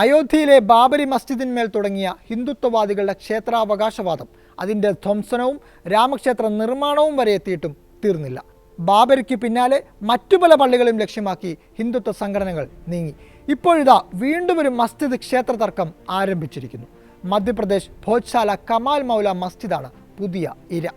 അയോധ്യയിലെ ബാബരി മസ്ജിദിന്മേൽ തുടങ്ങിയ ഹിന്ദുത്വവാദികളുടെ ക്ഷേത്രാവകാശവാദം അതിൻ്റെ ധ്വംസനവും രാമക്ഷേത്ര നിർമ്മാണവും വരെ എത്തിയിട്ടും തീർന്നില്ല. ബാബരിക്ക് പിന്നാലെ മറ്റു പല പള്ളികളും ലക്ഷ്യമാക്കി ഹിന്ദുത്വ സംഘടനകൾ നീങ്ങി. ഇപ്പോഴിതാ വീണ്ടും ഒരു മസ്ജിദ് ക്ഷേത്ര തർക്കം ആരംഭിച്ചിരിക്കുന്നു. മധ്യപ്രദേശ് ഭോജ്ശാല കമാൽ മൗല മസ്ജിദാണ് പുതിയ ഇര.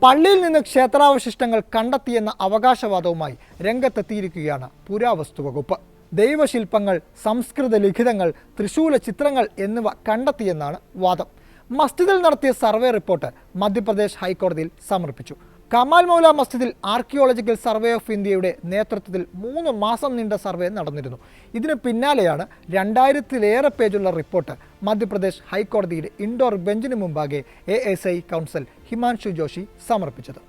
പള്ളിയിൽ നിന്ന് ക്ഷേത്രാവശിഷ്ടങ്ങൾ കണ്ടെത്തിയെന്ന അവകാശവാദവുമായി രംഗത്തെത്തിയിരിക്കുകയാണ് പുരാവസ്തു വകുപ്പ്. ദൈവശില്പങ്ങൾ, സംസ്കൃത ലിഖിതങ്ങൾ, തൃശൂല ചിത്രങ്ങൾ എന്നിവ കണ്ടെത്തിയെന്നാണ് വാദം. മസ്ജിദിൽ നടത്തിയ സർവേ റിപ്പോർട്ട് മധ്യപ്രദേശ് ഹൈക്കോടതിയിൽ സമർപ്പിച്ചു. കമാൽ മൗല മസ്ജിദിൽ ആർക്കിയോളജിക്കൽ സർവേ ഓഫ് ഇന്ത്യയുടെ നേതൃത്വത്തിൽ 3 മാസം നീണ്ട സർവേ നടന്നിരുന്നു. ഇതിന് പിന്നാലെയാണ് 2000-ലേറെ പേജുള്ള റിപ്പോർട്ട് മധ്യപ്രദേശ് ഹൈക്കോടതിയുടെ ഇൻഡോർ ബെഞ്ചിന് മുമ്പാകെ ASI കൗൺസിൽ ഹിമാൻഷു ജോഷി സമർപ്പിച്ചത്.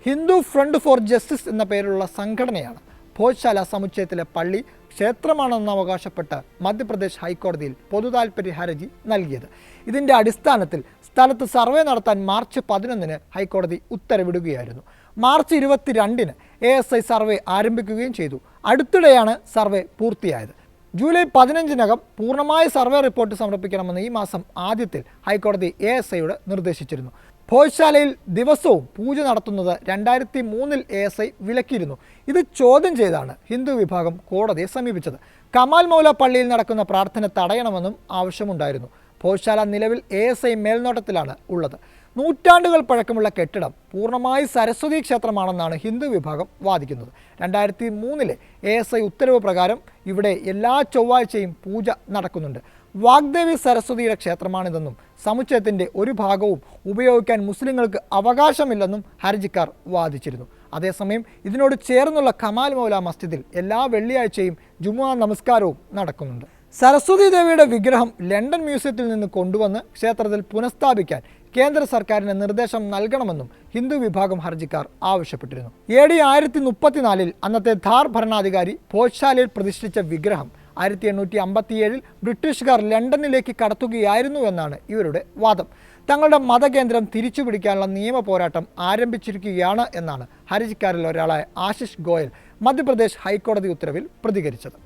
ഹിന്ദു ഫ്രണ്ട് ഫോർ ജസ്റ്റിസ് എന്ന പേരിലുള്ള സംഘടനയാണ് ഭോജ്ശാല സമുച്ചയത്തിലെ പള്ളി ക്ഷേത്രമാണെന്ന് അവകാശപ്പെട്ട് മധ്യപ്രദേശ് ഹൈക്കോടതിയിൽ പൊതുതാൽപര്യ ഹർജി നൽകിയത്. ഇതിൻ്റെ അടിസ്ഥാനത്തിൽ സ്ഥലത്ത് സർവേ നടത്താൻ മാർച്ച് 11-ന് ഹൈക്കോടതി ഉത്തരവിടുകയായിരുന്നു. മാർച്ച് 22-ന് ASI സർവേ ആരംഭിക്കുകയും ചെയ്തു. അടുത്തിടെയാണ് സർവേ പൂർത്തിയായത്. ജൂലൈ 15-നകം പൂർണ്ണമായ സർവേ റിപ്പോർട്ട് സമർപ്പിക്കണമെന്ന് ഈ മാസം ആദ്യത്തിൽ ഹൈക്കോടതി ASIയോട് നിർദ്ദേശിച്ചിരുന്നു. ഭോജ്ശാലയിൽ ദിവസവും പൂജ നടത്തുന്നത് 2003-ൽ ASI വിലക്കിയിരുന്നു. ഇത് ചോദ്യം ചെയ്താണ് ഹിന്ദു വിഭാഗം കോടതിയെ സമീപിച്ചത്. കമാൽ മൗല പള്ളിയിൽ നടക്കുന്ന പ്രാർത്ഥന തടയണമെന്നും ആവശ്യമുണ്ടായിരുന്നു. ഭോജ്ശാല നിലവിൽ ASI മേൽനോട്ടത്തിലാണ് ഉള്ളത്. നൂറ്റാണ്ടുകൾ പഴക്കമുള്ള കെട്ടിടം പൂർണ്ണമായി സരസ്വതി ക്ഷേത്രമാണെന്നാണ് ഹിന്ദു വിഭാഗം വാദിക്കുന്നത്. 2003-ലെ ASI ഉത്തരവ് പ്രകാരം ഇവിടെ എല്ലാ ചൊവ്വാഴ്ചയും പൂജ നടക്കുന്നുണ്ട്. വാഗ്ദേവി സരസ്വതിയുടെ ക്ഷേത്രമാണിതെന്നും സമുച്ചയത്തിൻ്റെ ഒരു ഭാഗവും ഉപയോഗിക്കാൻ മുസ്ലിങ്ങൾക്ക് അവകാശമില്ലെന്നും ഹർജിക്കാർ വാദിച്ചിരുന്നു. അതേസമയം ഇതിനോട് ചേർന്നുള്ള കമാൽ മൗല മസ്ജിദിൽ എല്ലാ വെള്ളിയാഴ്ചയും ജുമുഅ നമസ്കാരവും നടക്കുന്നുണ്ട്. സരസ്വതി ദേവിയുടെ വിഗ്രഹം ലണ്ടൻ മ്യൂസിയത്തിൽ നിന്ന് കൊണ്ടുവന്ന് ക്ഷേത്രത്തിൽ പുനഃസ്ഥാപിക്കാൻ കേന്ദ്ര സർക്കാരിന് നിർദ്ദേശം നൽകണമെന്നും ഹിന്ദു വിഭാഗം ഹർജിക്കാർ ആവശ്യപ്പെട്ടിരുന്നു. AD 1034-ൽ അന്നത്തെ ധാർ ഭരണാധികാരി ഭോജ്ശാലയിൽ പ്രതിഷ്ഠിച്ച വിഗ്രഹം 1857-ൽ ബ്രിട്ടീഷുകാർ ലണ്ടനിലേക്ക് കടത്തുകയായിരുന്നു എന്നാണ് ഇവരുടെ വാദം. തങ്ങളുടെ മതകേന്ദ്രം തിരിച്ചുപിടിക്കാനുള്ള നിയമ പോരാട്ടം ആരംഭിച്ചിരിക്കുകയാണ് എന്നാണ് ഹർജിക്കാരിൽ ഒരാളായ ആശിഷ് ഗോയൽ മധ്യപ്രദേശ് ഹൈക്കോടതി ഉത്തരവിൽ പ്രതികരിച്ചത്.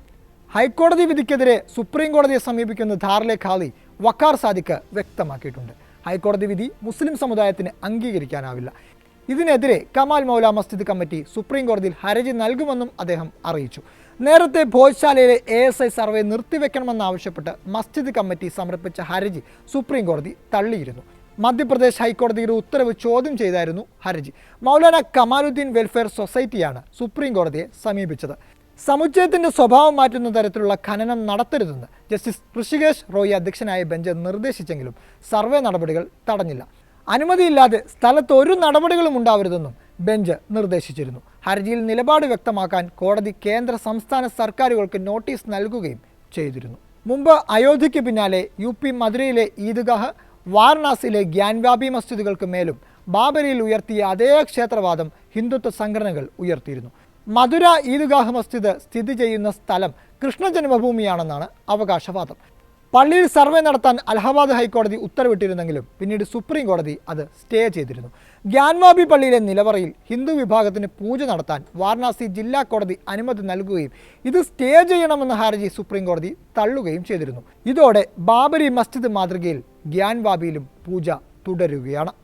ഹൈക്കോടതി വിധിക്കെതിരെ സുപ്രീം കോടതിയെ സമീപിക്കുന്ന ധാറിലെ ഖാലി വക്കാർ സാദിഖ് വ്യക്തമാക്കിയിട്ടുണ്ട്. ഹൈക്കോടതി വിധി മുസ്ലിം സമുദായത്തിന് അംഗീകരിക്കാനാവില്ല. ഇതിനെതിരെ കമാൽ മൗല മസ്ജിദ് കമ്മിറ്റി സുപ്രീം കോടതിയിൽ ഹർജി നൽകുമെന്നും അദ്ദേഹം അറിയിച്ചു. നേരത്തെ ഭോജ്ശാലയിലെ ASI സർവേ നിർത്തിവെക്കണമെന്നാവശ്യപ്പെട്ട് മസ്ജിദ് കമ്മിറ്റി സമർപ്പിച്ച ഹർജി സുപ്രീം കോടതി തള്ളിയിരുന്നു. മധ്യപ്രദേശ് ഹൈക്കോടതിയുടെ ഉത്തരവ് ചോദ്യം ചെയ്തായിരുന്നു ഹർജി. മൗലാന കമാലുദ്ദീൻ വെൽഫെയർ സൊസൈറ്റിയാണ് സുപ്രീം കോടതിയെ സമീപിച്ചത്. സമുച്ചയത്തിൻ്റെ സ്വഭാവം മാറ്റുന്ന തരത്തിലുള്ള ഖനനം നടത്തരുതെന്ന് ജസ്റ്റിസ് ഋഷികേശ് റോയി അധ്യക്ഷനായ ബെഞ്ച് നിർദ്ദേശിച്ചെങ്കിലും സർവേ നടപടികൾ തടഞ്ഞില്ല. അനുമതിയില്ലാതെ സ്ഥലത്ത് ഒരു നടപടികളും ഉണ്ടാവരുതെന്നും ബെഞ്ച് നിർദ്ദേശിച്ചിരുന്നു. ഹർജിയിൽ നിലപാട് വ്യക്തമാക്കാൻ കോടതി കേന്ദ്ര സംസ്ഥാന സർക്കാരുകൾക്ക് നോട്ടീസ് നൽകുകയും ചെയ്തിരുന്നു. മുമ്പ് അയോധ്യയ്ക്ക് പിന്നാലെ UP മധുരയിലെ ഈദ്ഗാഹ്, വാരണാസിയിലെ ഗ്യാൻവാബി മസ്ജിദുകൾക്ക് മേലും ബാബരിയിൽ ഉയർത്തിയ അതേ ക്ഷേത്രവാദം ഹിന്ദുത്വ സംഘടനകൾ ഉയർത്തിയിരുന്നു. മധുര ഈദ്ഗാഹ് മസ്ജിദ് സ്ഥിതി ചെയ്യുന്ന സ്ഥലം കൃഷ്ണ ജന്മഭൂമിയാണെന്നാണ് അവകാശവാദം. പള്ളിയിൽ സർവേ നടത്താൻ അലഹബാദ് ഹൈക്കോടതി ഉത്തരവിട്ടിരുന്നെങ്കിലും പിന്നീട് സുപ്രീം കോടതി അത് സ്റ്റേ ചെയ്തിരുന്നു. ഗ്യാൻവാബി പള്ളിയിലെ നിലവറയിൽ ഹിന്ദു വിഭാഗത്തിന് പൂജ നടത്താൻ വാരണാസി ജില്ലാ കോടതി അനുമതി നൽകുകയും ഇത് സ്റ്റേ ചെയ്യണമെന്ന ഹർജി സുപ്രീം കോടതി തള്ളുകയും ചെയ്തിരുന്നു. ഇതോടെ ബാബരി മസ്ജിദ് മാതൃകയിൽ ഗ്യാൻവാബിയിലും പൂജ തുടരുകയാണ്.